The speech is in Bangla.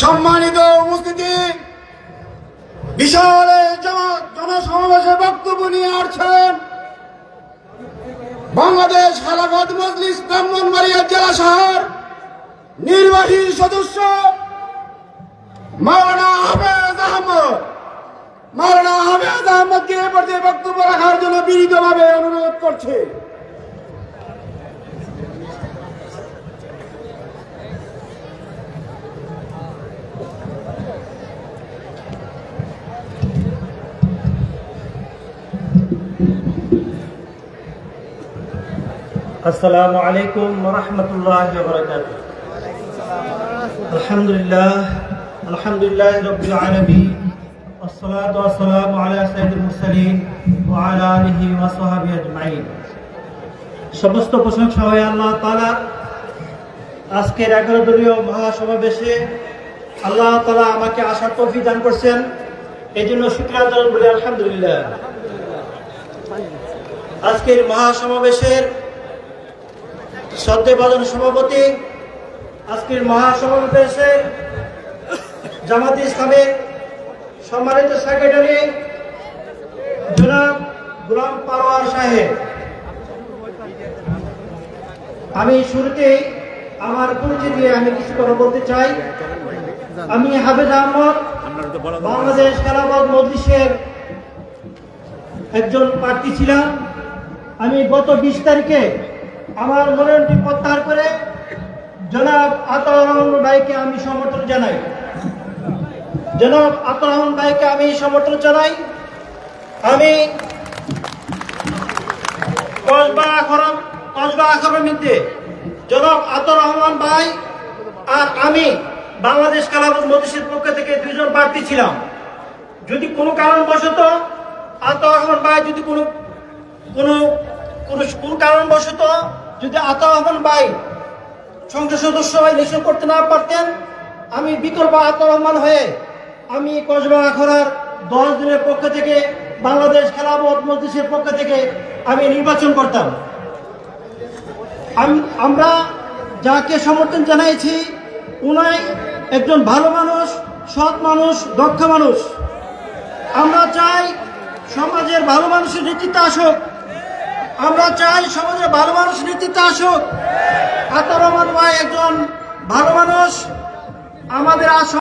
সম্মানিত উপস্থিতি, বিশাল জনসমাবেশে বক্তব্য নিয়ে আসছেন বাংলাদেশ খেলাফত মজলিস ব্রাহ্মণবাড়িয়া জেলা শহর নির্বাহী সদস্য মাওলানা হাফেজ আহমদ। মাওলানা হাফেজ আহমদকে এ পর্যায়ে বক্তব্য রাখার জন্য বিনীতভাবে অনুরোধ করছে। আসসালামু আলাইকুম ওয়া রাহমাতুল্লাহি ওয়া বারাকাতুহু। আলহামদুলিল্লাহি রাব্বিল আলামিন ওয়াসসালাতু ওয়াসসালামু আলা সাইয়্যিদিল মুরসালিন ওয়া আলা আলিহি ওয়া সাহবিহি আজমাইন। সমস্ত প্রশংসা হয় আল্লাহ তাআলা। আজকের 11 দলীয় মহাসমাবেশে আল্লাহ তাআলা আমাকে আসার তৌফিক দান করছেন, এজন্য শুকরিয়া আদায় করি আলহামদুলিল্লাহ। আজকের মহাসমাবেশের শ্রদ্ধেয়ভাজন সভাপতি, আজকের মহাসমাবেশের জামাতে ইসলামের সম্মানিত সেক্রেটারি জনাব গোলাম পারওয়ার সাহেব, আমি শুরুতেই আমার পরিচয় দিয়ে আমি কিছু কথা বলতে চাই। আমি হাফেজ আহমদ, বাংলাদেশ খেলাফত মজলিসের একজন প্রার্থী ছিলাম। আমি গত 20 তারিখে আমার মনোনয়নটি প্রত্যাহার করে জনাব আতাউর রহমান ভাইকে আমি সমর্থন জানাই। জনাব আতাউর রহমান ভাইকে আমি সমর্থন জানাই। আমি কসবা আখড়ার মধ্যে জনাব আতাউর রহমান ভাই আর আমি বাংলাদেশ খেলাফত মজলিসের পক্ষ থেকে 2 জন প্রার্থী ছিলাম। যদি কোনো কারণবশত আতাউর রহমান ভাই যদি কোনো কারণবশত যদি আতাউর রহমান ভাই সংসদ সদস্য ইলেকশন করতে না পারতেন, আমি বিকল্প আতাউর রহমান হয়ে আমি কসবা আখড়ার 10 দিনের পক্ষ থেকে বাংলাদেশ খেলাফত মজলিসের পক্ষ থেকে আমি নির্বাচন করতাম। আমরা যাকে সমর্থন জানাইছি উনি একজন ভালো মানুষ, সৎ মানুষ, দক্ষ মানুষ। আমরা চাই সমাজের ভালো মানুষের নেতৃত্ব আসুক। আমরা চাই সমাজের ভালো মানুষ নেতৃত্ব আসুক। আতাউর রহমান ভাই একজন ভালো মানুষ। আমাদের